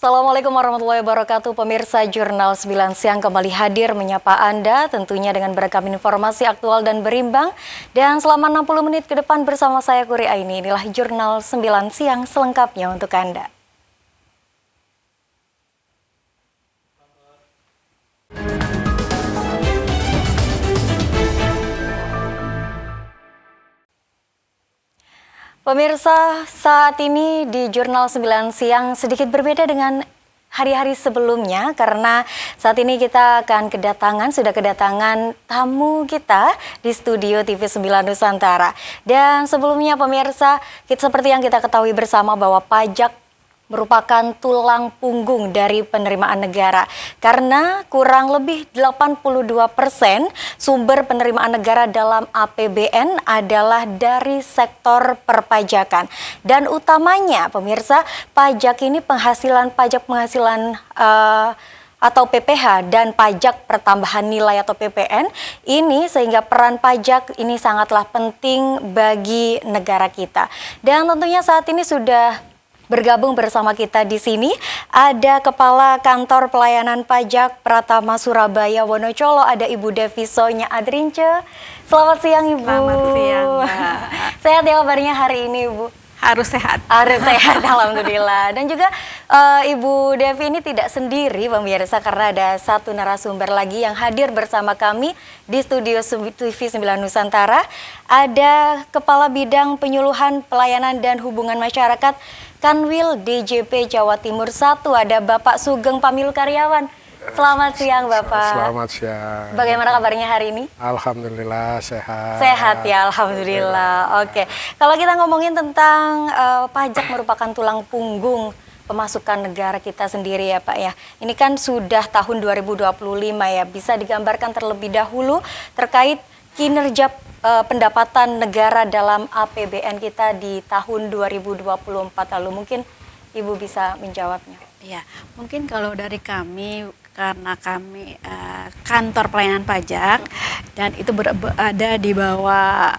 Assalamualaikum warahmatullahi wabarakatuh. Pemirsa Jurnal 9 Siang kembali hadir menyapa Anda tentunya dengan beragam informasi aktual dan berimbang. Dan selama 60 menit ke depan bersama saya Kuri Aini, inilah Jurnal 9 Siang selengkapnya untuk Anda. Pemirsa, saat ini di Jurnal 9 Siang sedikit berbeda dengan hari-hari sebelumnya karena saat ini kita akan sudah kedatangan tamu kita di studio TV 9 Nusantara. Dan sebelumnya pemirsa, seperti yang kita ketahui bersama bahwa pajak merupakan tulang punggung dari penerimaan negara karena kurang lebih 82% sumber penerimaan negara dalam APBN adalah dari sektor perpajakan dan utamanya pemirsa pajak ini pajak penghasilan atau PPH dan pajak pertambahan nilai atau PPN ini sehingga peran pajak ini sangatlah penting bagi negara kita. Dan tentunya saat ini sudah bergabung bersama kita di sini ada Kepala Kantor Pelayanan Pajak Pratama Surabaya Wonocolo, ada Ibu Devi Sonya Adrince. Selamat siang Ibu. Selamat siang. Sehat ya kabarnya hari ini Ibu? Harus sehat. Harus sehat, alhamdulillah. Dan juga Ibu Devi ini tidak sendiri pemirsa karena ada satu narasumber lagi yang hadir bersama kami di studio TV 9 Nusantara. Ada Kepala Bidang Penyuluhan Pelayanan dan Hubungan Masyarakat Kanwil DJP Jawa Timur 1, ada Bapak Sugeng Pamilu Karyawan. Selamat siang Bapak. Selamat siang. Bagaimana kabarnya hari ini? Alhamdulillah sehat. Sehat ya, alhamdulillah. Oke, kalau kita ngomongin tentang pajak merupakan tulang punggung pemasukan negara kita sendiri ya Pak ya. Ini kan sudah tahun 2025 ya, bisa digambarkan terlebih dahulu terkait kinerja pendapatan negara dalam APBN kita di tahun 2024 lalu. Mungkin Ibu bisa menjawabnya. Ya, mungkin kalau dari kami karena kami kantor pelayanan pajak dan itu berada di bawah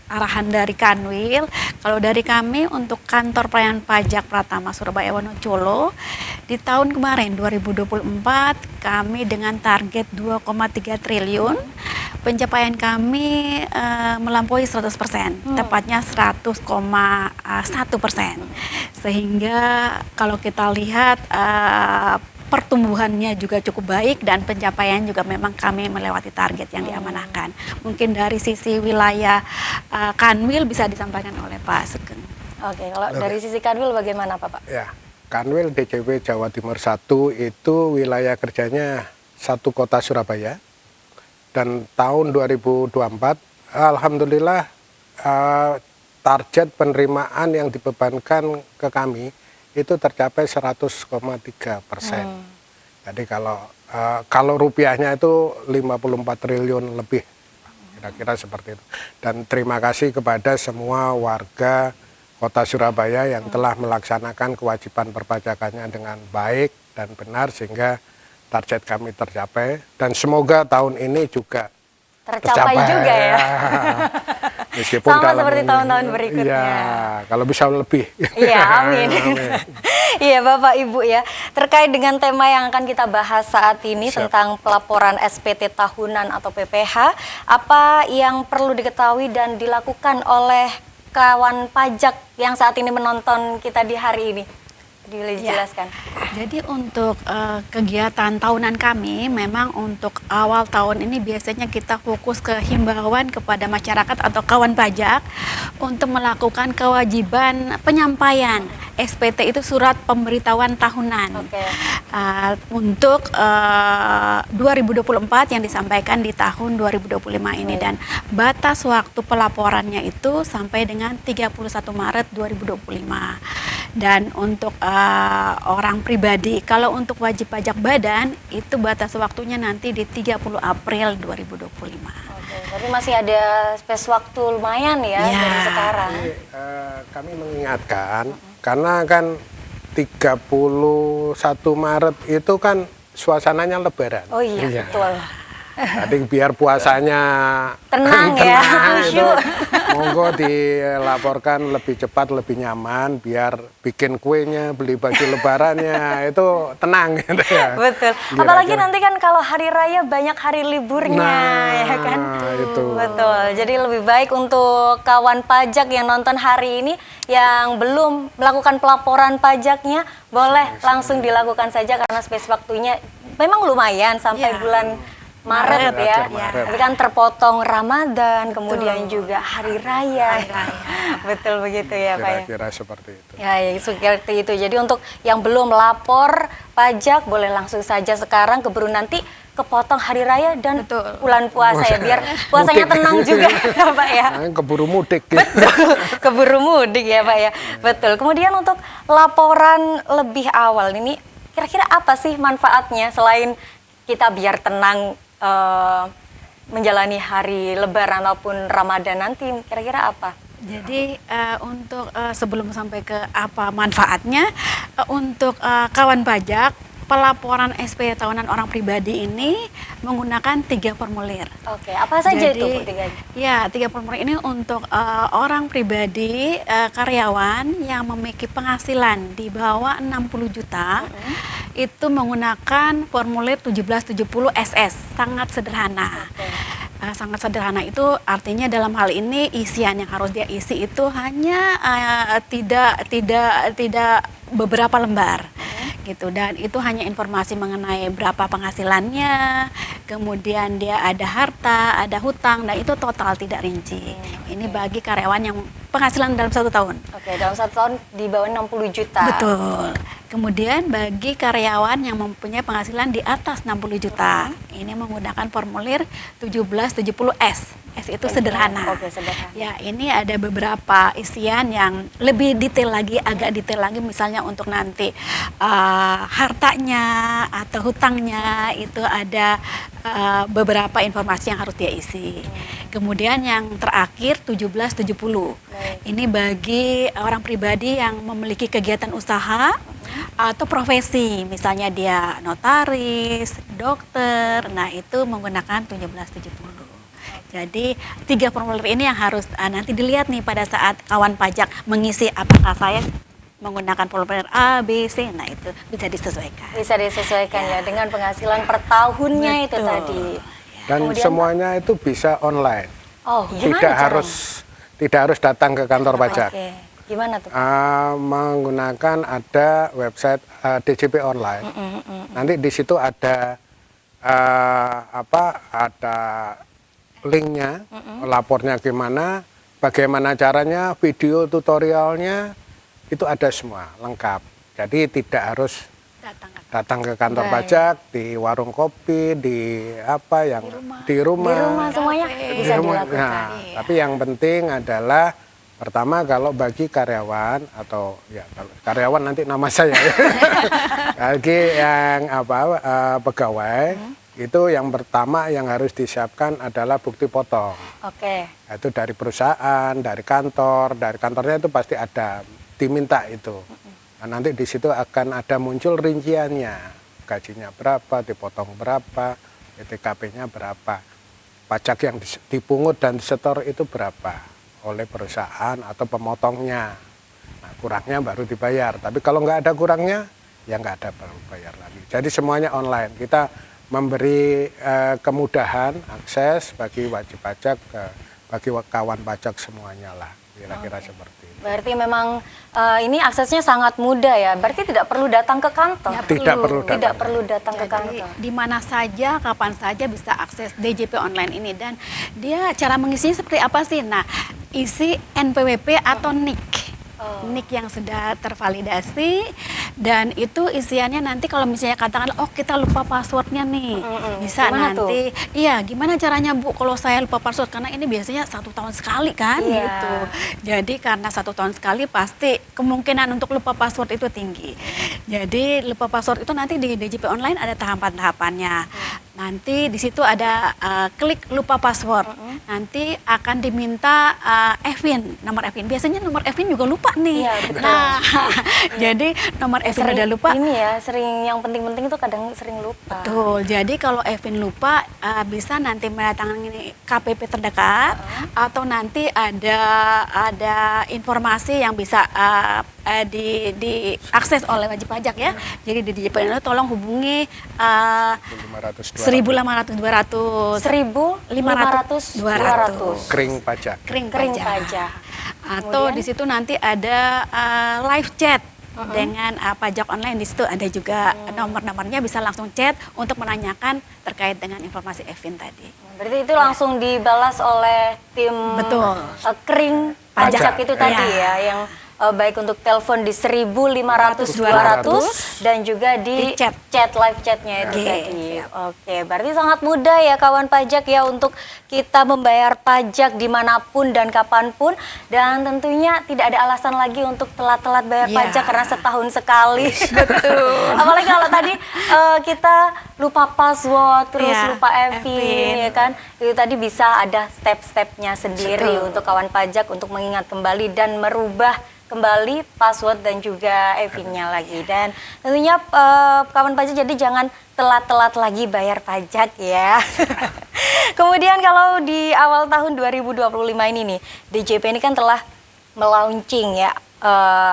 arahan dari Kanwil. Kalau dari kami untuk kantor pelayanan pajak Pratama Surabaya Wonocolo di tahun kemarin 2024 kami dengan target 2,3 triliun. Pencapaian kami melampaui 100%, tepatnya 100,1%. Sehingga kalau kita lihat pertumbuhannya juga cukup baik dan pencapaian juga memang kami melewati target yang diamanahkan. Mungkin dari sisi wilayah Kanwil bisa disampaikan oleh Pak Sugeng. Oke, kalau dari sisi Kanwil bagaimana Pak? Ya, Kanwil DJP Jawa Timur 1 itu wilayah kerjanya satu kota Surabaya. Dan tahun 2024, alhamdulillah target penerimaan yang dibebankan ke kami itu tercapai 100,3%. Jadi kalau rupiahnya itu 54 triliun lebih, kira-kira seperti itu. Dan terima kasih kepada semua warga Kota Surabaya yang telah melaksanakan kewajiban perpajakannya dengan baik dan benar sehingga target kami tercapai dan semoga tahun ini juga tercapai juga ya. Meskipun sama seperti tahun-tahun berikutnya. Iya, kalau bisa lebih. Iya, amin. Iya Bapak Ibu ya, terkait dengan tema yang akan kita bahas saat ini tentang pelaporan SPT tahunan atau PPH, apa yang perlu diketahui dan dilakukan oleh kawan pajak yang saat ini menonton kita di hari ini? Dijelaskan. Jadi untuk kegiatan tahunan kami memang untuk awal tahun ini biasanya kita fokus ke himbauan kepada masyarakat atau kawan pajak untuk melakukan kewajiban penyampaian SPT itu surat pemberitahuan tahunan. Untuk 2024 yang disampaikan di tahun 2025 ini dan batas waktu pelaporannya itu sampai dengan 31 Maret 2025. Dan untuk orang pribadi, kalau untuk wajib pajak badan itu batas waktunya nanti di 30 April 2025. Tapi masih ada space waktu lumayan ya dari sekarang. Jadi, kami mengingatkan karena kan 31 Maret itu kan suasananya Lebaran. Oh iya, betul. Jadi biar puasanya Tenang ya, itu khusyuk. monggo dilaporkan lebih cepat, lebih nyaman, biar bikin kuenya, beli baju lebarannya itu tenang gitu ya. Betul. Kira-kira. Apalagi nanti kan kalau hari raya banyak hari liburnya, ya kan? Itu. Betul. Jadi lebih baik untuk kawan pajak yang nonton hari ini yang belum melakukan pelaporan pajaknya, boleh langsung dilakukan saja karena space waktunya memang lumayan sampai Ya. bulan Maret ya. Akhir Maret. Tapi kan terpotong Ramadan, kemudian juga hari raya. Betul begitu ya, Pak ya. Kira-kira seperti itu. Ya, seperti itu. Jadi untuk yang belum lapor pajak boleh langsung saja sekarang, keburu nanti kepotong hari raya dan Betul. bulan puasa ya, biar puasanya Mudik. tenang juga ya Pak ya. Nah, keburu mudik gitu. Keburu mudik ya Pak ya. Betul. Kemudian untuk laporan lebih awal ini kira-kira apa sih manfaatnya selain kita biar tenang menjalani hari Lebaran ataupun Ramadan nanti, kira-kira apa? Jadi untuk sebelum sampai ke apa manfaatnya, untuk kawan pajak, pelaporan SPT tahunan orang pribadi ini menggunakan 3 formulir. Oke, apa saja itu Bu tiganya? Ya, 3 formulir ini untuk orang pribadi, karyawan yang memiliki penghasilan di bawah 60 juta, itu menggunakan formulir 1770 SS, sangat sederhana. Sangat sederhana itu artinya dalam hal ini isian yang harus dia isi itu hanya tidak beberapa lembar. Gitu, dan itu hanya informasi mengenai berapa penghasilannya, kemudian dia ada harta, ada hutang, dan itu total tidak rinci. Ini bagi karyawan yang penghasilan dalam 1 tahun. Oke, dalam 1 tahun di bawah 60 juta. Betul. Kemudian bagi karyawan yang mempunyai penghasilan di atas 60 juta, ini menggunakan formulir 1770S. S itu sederhana. Oke, sederhana. Ya, ini ada beberapa isian yang lebih detail lagi, agak detail lagi, misalnya untuk nanti hartanya atau hutangnya itu ada beberapa informasi yang harus dia isi. Kemudian yang terakhir 1770. Ini bagi orang pribadi yang memiliki kegiatan usaha atau profesi, misalnya dia notaris, dokter, nah itu menggunakan 1770. Jadi 3 formulir ini yang harus nanti dilihat nih pada saat kawan pajak mengisi, apakah saya menggunakan formulir A, B, C, nah itu bisa disesuaikan. Bisa disesuaikan ya dengan penghasilan per tahunnya itu Betul. tadi. Dan Kemudian, semuanya itu bisa online. oh, gimana Tidak caranya? tidak harus datang ke kantor pajak. Oke, gimana tuh? Menggunakan ada website DJP online. Nanti di situ ada ada linknya, lapornya gimana, bagaimana caranya, video tutorialnya itu ada semua lengkap. Jadi tidak harus datang ke kantor Baik. pajak, di warung kopi, di apa yang di rumah. Di rumah semuanya Di bisa rumah. dilakukan. Nah, tapi yang penting adalah pertama kalau bagi karyawan atau ya kalau karyawan nanti nama saya ya. Bagi yang pegawai itu yang pertama yang harus disiapkan adalah bukti potong. Oke. Itu dari perusahaan, dari kantornya itu pasti ada diminta itu. Nah, nanti di situ akan ada muncul rinciannya, gajinya berapa, dipotong berapa, TKP-nya berapa, pajak yang dipungut dan disetor itu berapa oleh perusahaan atau pemotongnya. Nah, kurangnya baru dibayar. Tapi kalau nggak ada kurangnya, ya nggak ada baru bayar lagi. Jadi semuanya online. Kita memberi kemudahan akses bagi wajib pajak, bagi kawan pajak semuanya lah, kira-kira seperti itu. Berarti memang ini aksesnya sangat mudah ya. Berarti tidak perlu datang ke kantor. Tidak perlu datang. Tidak perlu datang ke Jadi kantor. di mana saja, kapan saja bisa akses DJP online ini, dan dia cara mengisinya seperti apa sih? Nah, isi NPWP atau NIK. NIK yang sudah tervalidasi, dan itu isiannya nanti kalau misalnya katakan kita lupa passwordnya nih, bisa Gimana nanti iya gimana caranya Bu kalau saya lupa password, karena ini biasanya 1 tahun sekali kan. Iya. Gitu. Jadi karena 1 tahun sekali pasti kemungkinan untuk lupa password itu tinggi. Jadi lupa password itu nanti di DJP online ada tahapan-tahapannya. Nanti di situ ada klik lupa password. Nanti akan diminta EVIN, nomor EVIN. Biasanya nomor EVIN juga lupa nih. Iya, betul. Nah, jadi nomor EVIN udah lupa. Ini ya, sering yang penting-penting itu kadang sering lupa. Betul. Jadi kalau EVIN lupa bisa nanti mendatangani KPP terdekat atau nanti ada informasi yang bisa diakses oleh wajib pajak ya. Jadi di DJPN tolong hubungi 1.500 200 1.500 200 kering pajak. kering pajak. pajak. Atau Kemudian? di situ nanti ada live chat dengan pajak online. Di situ ada juga nomor-nomornya, bisa langsung chat untuk menanyakan terkait dengan informasi EVIN tadi. Berarti itu langsung dibalas oleh tim Betul. Kering Pajak. pajak itu tadi Iya. ya, yang baik untuk telepon di 1.500 200 dan juga di Di chat. live chatnya itu Oke, tadi. siap. Oke, berarti sangat mudah ya kawan pajak ya untuk kita membayar pajak dimanapun dan kapanpun, dan tentunya tidak ada alasan lagi untuk telat-telat bayar Iya. pajak karena setahun sekali. Betul. Apalagi kalau tadi kita lupa password, terus Iya, lupa EVIN, ya kan? Itu tadi bisa ada step-stepnya sendiri Betul. untuk kawan pajak untuk mengingat kembali dan merubah kembali password dan juga EVIN-nya lagi. Dan tentunya kawan pajak jadi jangan telat-telat lagi bayar pajak ya. Kemudian kalau di awal tahun 2025 ini nih, DJP ini kan telah melaunching ya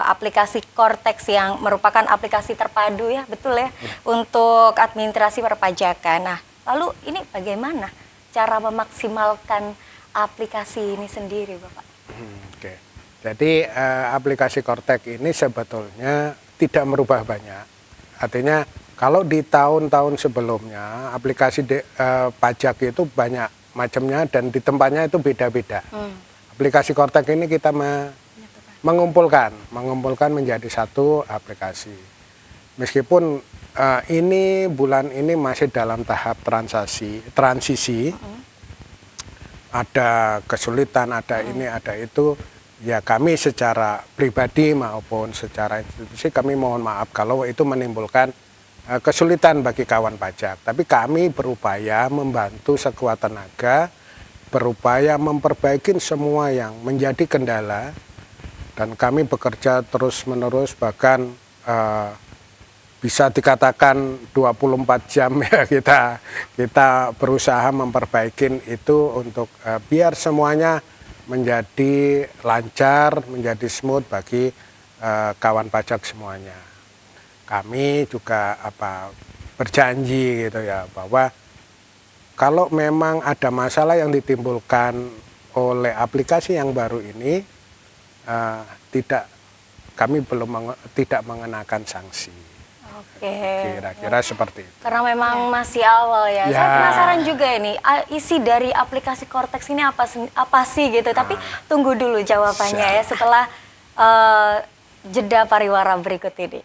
aplikasi Cortex yang merupakan aplikasi terpadu ya, betul ya, untuk administrasi perpajakan. Nah, lalu ini bagaimana cara memaksimalkan aplikasi ini sendiri, Bapak? Oke. Jadi aplikasi Cortex ini sebetulnya tidak merubah banyak. Artinya kalau di tahun-tahun sebelumnya aplikasi pajak itu banyak macamnya dan di tempatnya itu beda-beda. Aplikasi Cortex ini kita mengumpulkan menjadi satu aplikasi. Meskipun ini bulan ini masih dalam tahap transisi, ada kesulitan, ada ini, ada itu. Ya kami secara pribadi maupun secara institusi kami mohon maaf kalau itu menimbulkan kesulitan bagi kawan pajak. Tapi kami berupaya membantu sekuat tenaga, berupaya memperbaiki semua yang menjadi kendala, dan kami bekerja terus-menerus, bahkan bisa dikatakan 24 jam ya kita berusaha memperbaiki itu untuk biar semuanya menjadi lancar, menjadi smooth bagi kawan pajak semuanya. Kami juga berjanji gitu ya, bahwa kalau memang ada masalah yang ditimbulkan oleh aplikasi yang baru ini, kami tidak mengenakan sanksi. Oke. Kira-kira seperti itu. Karena memang masih awal ya. Ya. Saya penasaran juga ini, isi dari aplikasi Cortex ini apa sih gitu. Tapi tunggu dulu jawabannya ya setelah jeda pariwara berikut ini.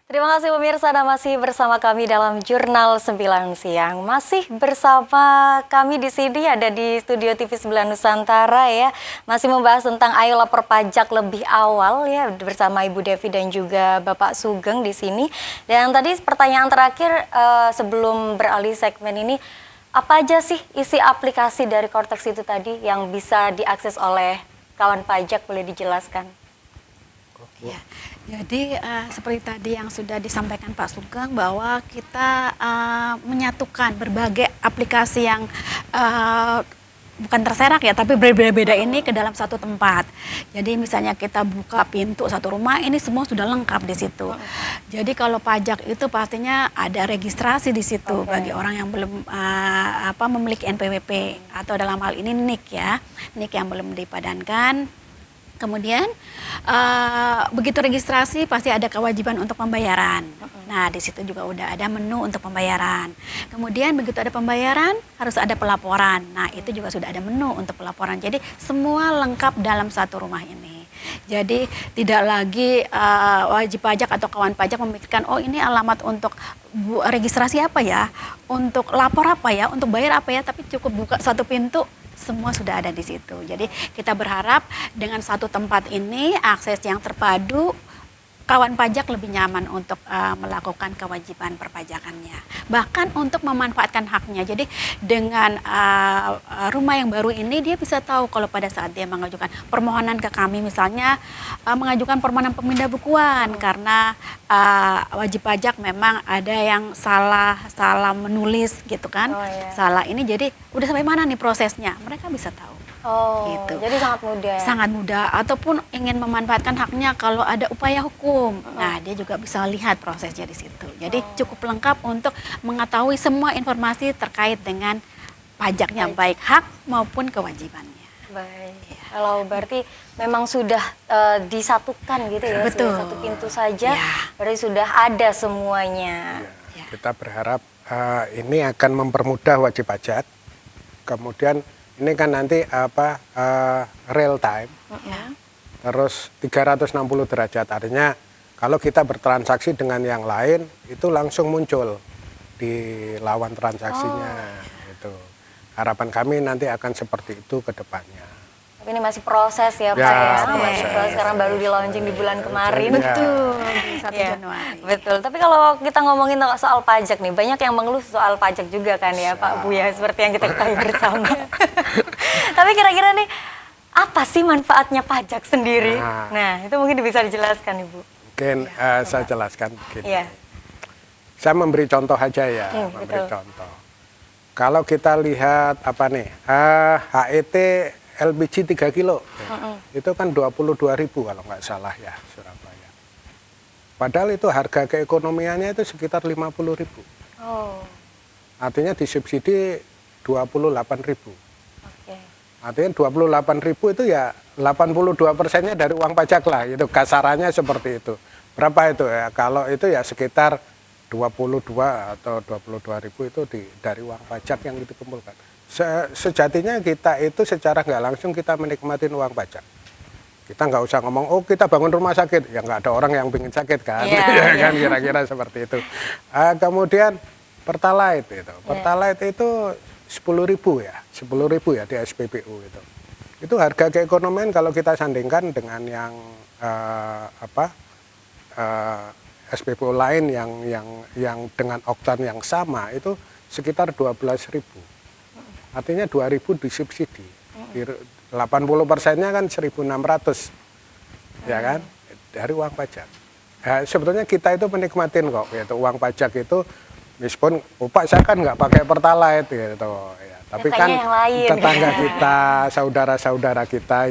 Terima kasih pemirsa, Anda masih bersama kami dalam Jurnal 9 Siang. Masih bersama kami di sini, ada di studio TV 9 Nusantara ya. Masih membahas tentang ayo lapor pajak lebih awal ya, bersama Ibu Devi dan juga Bapak Sugeng di sini. Dan tadi pertanyaan terakhir sebelum beralih segmen ini, apa aja sih isi aplikasi dari Cortex itu tadi yang bisa diakses oleh kawan pajak, boleh dijelaskan? Ya, jadi seperti tadi yang sudah disampaikan Pak Sugeng, bahwa kita menyatukan berbagai aplikasi yang bukan terserak ya, tapi berbeda-beda ini ke dalam satu tempat. Jadi misalnya kita buka pintu satu rumah, ini semua sudah lengkap di situ. Jadi kalau pajak itu pastinya ada registrasi di situ bagi orang yang belum memiliki NPWP atau dalam hal ini NIK ya, NIK yang belum dipadankan. Kemudian begitu registrasi pasti ada kewajiban untuk pembayaran. Nah, di situ juga udah ada menu untuk pembayaran. Kemudian begitu ada pembayaran harus ada pelaporan. Nah, itu juga sudah ada menu untuk pelaporan. Jadi semua lengkap dalam satu rumah ini. Jadi tidak lagi wajib pajak atau kawan pajak memikirkan, oh ini alamat untuk registrasi apa ya, untuk lapor apa ya, untuk bayar apa ya, tapi cukup buka satu pintu, semua sudah ada di situ. Jadi kita berharap dengan satu tempat ini akses yang terpadu, kawan pajak lebih nyaman untuk melakukan kewajiban perpajakannya. Bahkan untuk memanfaatkan haknya. Jadi dengan rumah yang baru ini dia bisa tahu kalau pada saat dia mengajukan permohonan ke kami, misalnya mengajukan permohonan pemindah bukuan karena wajib pajak memang ada yang salah menulis gitu kan. Salah ini, jadi udah sampai mana nih prosesnya, mereka bisa tahu. Gitu. Jadi sangat mudah. Sangat mudah. Ataupun ingin memanfaatkan haknya kalau ada upaya hukum, nah dia juga bisa lihat prosesnya di situ. Jadi cukup lengkap untuk mengetahui semua informasi terkait dengan pajaknya, baik hak maupun kewajibannya. Baik. Kalau berarti memang sudah disatukan gitu ya, Betul. sudah satu pintu saja, Ya. berarti sudah ada semuanya. Ya, kita berharap ini akan mempermudah wajib pajak. Kemudian ini kan nanti real time, Ya. terus 360 derajat, artinya kalau kita bertransaksi dengan yang lain itu langsung muncul di lawan transaksinya. Itu harapan kami nanti akan seperti itu ke depannya. Tapi ini masih proses ya Pak Ya, ya, proses. masih proses, karena baru di launching di bulan kemarin. Ya. Betul, di 1 Iya, Januari. betul. Tapi kalau kita ngomongin soal pajak nih, banyak yang mengeluh soal pajak juga kan ya Pak Buya, seperti yang kita ketahui bersama. Tapi kira-kira nih, apa sih manfaatnya pajak sendiri? Nah, itu mungkin bisa dijelaskan Ibu. Mungkin saya jelaskan begini. Iya. Saya memberi contoh aja ya, memberi betul. contoh. Kalau kita lihat apa nih, HET LPG 3 kilo, itu kan 22.000 kalau nggak salah ya, Surabaya. Padahal itu harga keekonomiannya itu sekitar 50.000. Oh, Artinya disubsidi 28.000. oke. Artinya 28.000 itu ya 82%-nya dari uang pajak lah, itu kasarannya seperti itu. Berapa itu ya? Kalau itu ya sekitar 22 atau 22.000 itu dari uang pajak yang dikumpulkan. Sejatinya kita itu secara nggak langsung kita menikmati uang pajak. Kita nggak usah ngomong, oh kita bangun rumah sakit, ya nggak ada orang yang ingin sakit kan, Iya, ya kan kira-kira seperti itu. Kemudian Pertalite itu, Pertalite itu 10.000 ya, 10.000 ya di SPBU itu. Itu harga keekonomian kalau kita sandingkan dengan yang SPBU lain yang dengan oktan yang sama itu sekitar 12.000. Artinya 2.000 disubsidi. 80%-nya kan 1.600. Ya kan? Dari uang pajak. Sebetulnya kita itu menikmatin kok gitu. Uang pajak itu meskipun Pak saya kan nggak pakai Pertalite gitu ya. Tapi kan yang lain, tetangga kita, saudara-saudara kita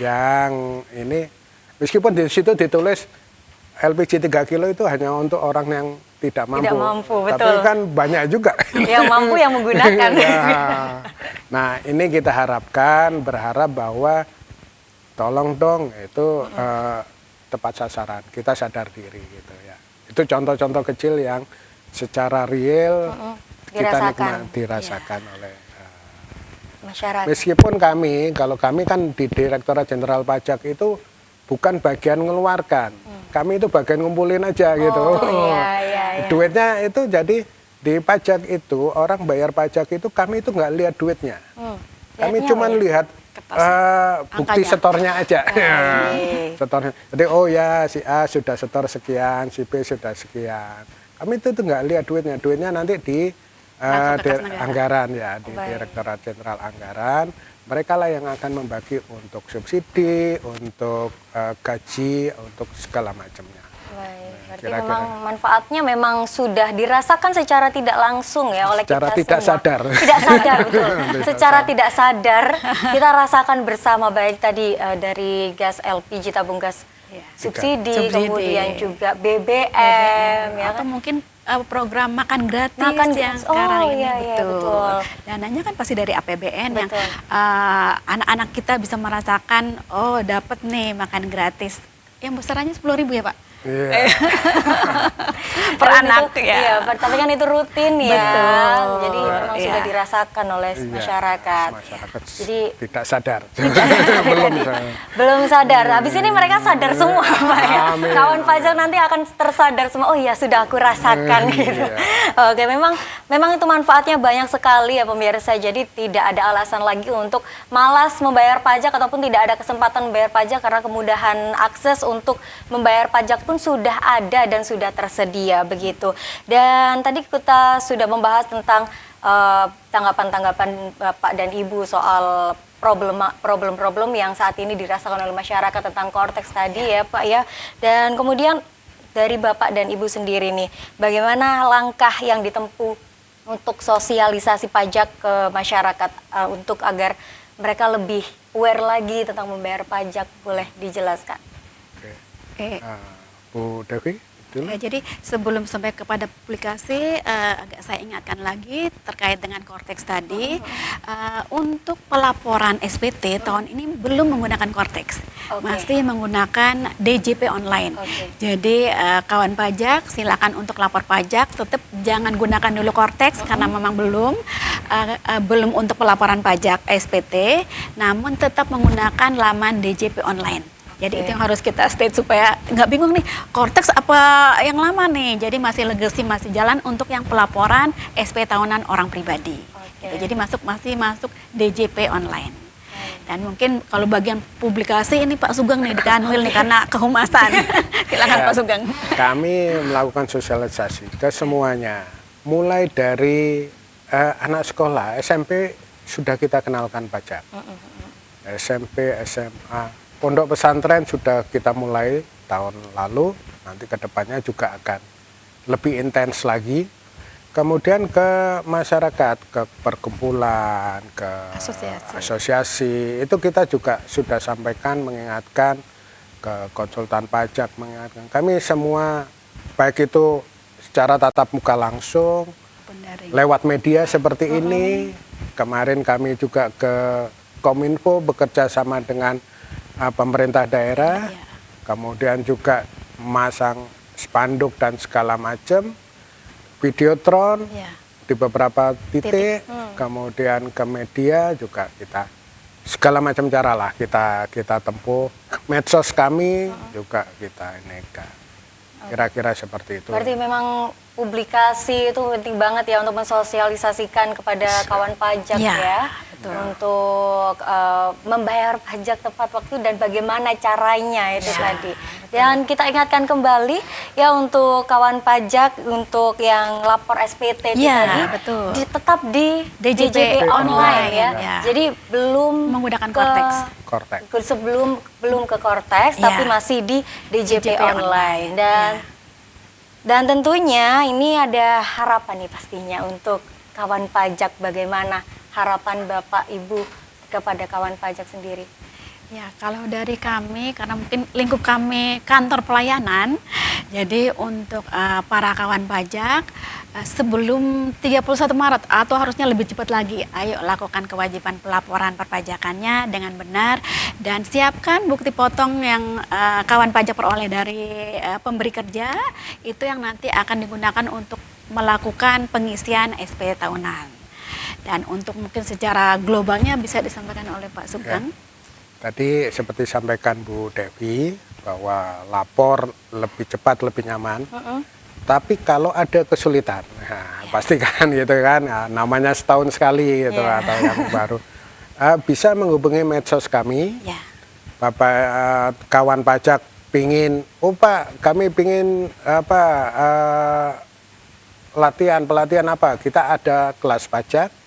yang ini meskipun di situ ditulis LPG 3 kilo itu hanya untuk orang yang tidak mampu. Tidak mampu, betul. Tapi kan banyak juga. Yang mampu yang menggunakan. Ya. Nah, ini kita berharap bahwa tolong dong itu tepat sasaran. Kita sadar diri gitu ya. Itu contoh-contoh kecil yang secara real kita dirasakan oleh masyarakat. meskipun kalau kami kan di Direktorat Jenderal Pajak itu bukan bagian mengeluarkan, kami itu bagian ngumpulin aja gitu. Iya. Duitnya itu jadi di pajak itu orang bayar pajak itu kami itu nggak lihat duitnya, kami cuma lihat bukti Angkanya. setornya aja. Setornya. Jadi oh ya si A sudah setor sekian, si B sudah sekian. Kami itu nggak lihat duitnya nanti di anggaran ya, di Direktorat Jenderal Anggaran. Mereka lah yang akan membagi untuk subsidi, untuk gaji, untuk segala macamnya. Baik, berarti Kira-kira. memang manfaatnya memang sudah dirasakan secara tidak langsung ya oleh Secara kita tidak semua. sadar. Tidak sadar, betul. Secara tidak sadar kita rasakan bersama, baik tadi dari gas LPG, tabung gas subsidi, kemudian juga BBM, ya atau kan? mungkin program makan gratis Makan yang gratis. sekarang Oh, ini iya, betul. Dananya kan pasti dari APBN yang Betul. anak-anak kita bisa merasakan, oh dapat nih makan gratis. Yang besarannya 10.000 ya Pak? Iya. Per Tapi anak itu, ya. Iya, tapi kan itu rutin ya. Betul, Jadi memang sudah iya. dirasakan oleh Iya, masyarakat. Masyarakat Jadi tidak sadar. Belum sadar. belum sadar. Habis ini mereka sadar semua, Pak ya. Amin. Kawan pajak nanti akan tersadar semua. Oh iya, sudah aku rasakan gitu. Oke, memang itu manfaatnya banyak sekali ya pemirsa. Jadi tidak ada alasan lagi untuk malas membayar pajak ataupun tidak ada kesempatan membayar pajak karena kemudahan akses untuk membayar pajak pun sudah ada dan sudah tersedia begitu. Dan tadi kita sudah membahas tentang tanggapan-tanggapan Bapak dan Ibu soal problem-problem yang saat ini dirasakan oleh masyarakat tentang Kortex tadi ya Pak ya. Dan kemudian dari Bapak dan Ibu sendiri nih, bagaimana langkah yang ditempuh untuk sosialisasi pajak ke masyarakat untuk agar mereka lebih aware lagi tentang membayar pajak, boleh dijelaskan? Oke. Oke. Bu Devi, dulu. Ya, jadi sebelum sampai kepada publikasi, agak saya ingatkan lagi terkait dengan Kortex tadi. Untuk pelaporan SPT tahun ini belum menggunakan Kortex, masih menggunakan DJP online. Jadi kawan pajak silakan untuk lapor pajak, tetap jangan gunakan dulu Kortex karena memang belum untuk pelaporan pajak SPT, namun tetap menggunakan laman DJP online. Jadi itu yang harus kita state supaya nggak bingung nih, Kortex apa yang lama nih. Jadi masih legacy, masih jalan untuk yang pelaporan SP tahunan orang pribadi. Gitu. Jadi masih masuk DJP online. Dan mungkin kalau bagian publikasi ini Pak Sugeng nih di Kanwil nih karena kehumasan. Silakan Pak Sugeng. Kami melakukan sosialisasi ke semuanya. Mulai dari anak sekolah, SMP sudah kita kenalkan pajak. SMP, SMA, pondok pesantren sudah kita mulai tahun lalu, nanti kedepannya juga akan lebih intens lagi. Kemudian ke masyarakat, ke perkumpulan, ke asosiasi, itu kita juga sudah sampaikan, mengingatkan, ke konsultan pajak, mengingatkan. Kami semua, baik itu secara tatap muka langsung, lewat media seperti ini. Kemarin kami juga ke Kominfo bekerja sama dengan pemerintah daerah, kemudian juga masang spanduk dan segala macam, videotron di beberapa titik, kemudian ke media juga kita segala macam cara lah kita tempuh, medsos kami juga kita ini kira-kira seperti itu. Berarti memang publikasi itu penting banget ya untuk mensosialisasikan kepada kawan pajak ya. Untuk membayar pajak tepat waktu dan bagaimana caranya itu tadi. Dan kita ingatkan kembali ya untuk kawan pajak, untuk yang lapor SPT tadi, tetap di DJP online ya. Jadi belum menggunakan Kortex. Belum ke Kortex, tapi masih di DJP online. Dan tentunya ini ada harapan nih pastinya untuk kawan pajak, bagaimana harapan Bapak Ibu kepada kawan pajak sendiri? Ya, kalau dari kami, karena mungkin lingkup kami kantor pelayanan, jadi untuk para kawan pajak, sebelum 31 Maret atau harusnya lebih cepat lagi, ayo lakukan kewajiban pelaporan perpajakannya dengan benar dan siapkan bukti potong yang kawan pajak peroleh dari pemberi kerja, itu yang nanti akan digunakan untuk melakukan pengisian SP tahunan. Dan untuk mungkin secara globalnya bisa disampaikan oleh Pak Sugeng. Tadi seperti sampaikan Bu Devi bahwa lapor lebih cepat, lebih nyaman. Tapi kalau ada kesulitan, pasti kan gitu kan, namanya setahun sekali gitu atau yang baru, bisa menghubungi medsos kami. Bapak kawan pajak pingin, Pak kami pingin pelatihan apa? Kita ada kelas pajak.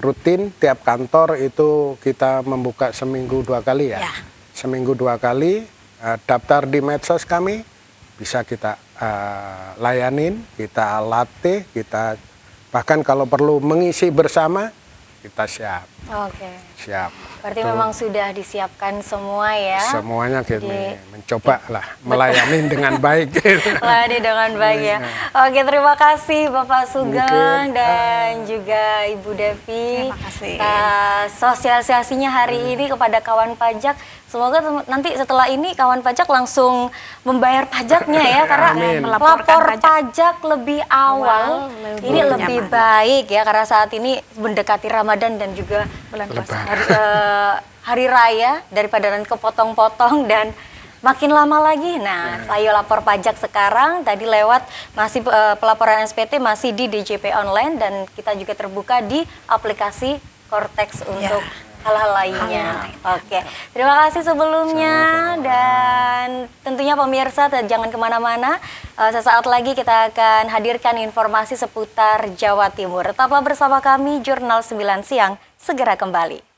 Rutin tiap kantor itu kita membuka seminggu 2 kali ya. Seminggu 2 kali, daftar di medsos kami, bisa kita layanin, kita latih, kita bahkan kalau perlu mengisi bersama, kita siap. Oke. Siap. Berarti Itu memang sudah disiapkan semua ya. semuanya kami Jadi- mencoba lah melayani dengan baik. Melayani dengan baik ya. Oke, terima kasih Bapak Sugeng dan juga Ibu Devi. Terima kasih. Sosialisasinya hari ini kepada kawan pajak. Semoga nanti setelah ini kawan pajak langsung membayar pajaknya ya, karena Amin. melapor Melaporkan pajak lebih awal. Awal, Ini lebih lebih nyaman. baik ya, karena saat ini mendekati Ramadan dan juga Bulan puasa. Lebaran. hari raya, daripada nanti kepotong-potong dan makin lama lagi. Nah, ayo lapor pajak sekarang. Tadi lewat masih pelaporan SPT masih di DJP online dan kita juga terbuka di aplikasi Cortex untuk hal-hal lainnya. Oke, terima kasih sebelumnya dan tentunya pemirsa jangan kemana-mana. Sesaat lagi kita akan hadirkan informasi seputar Jawa Timur. Tetaplah bersama kami, Jurnal 9 Siang segera kembali.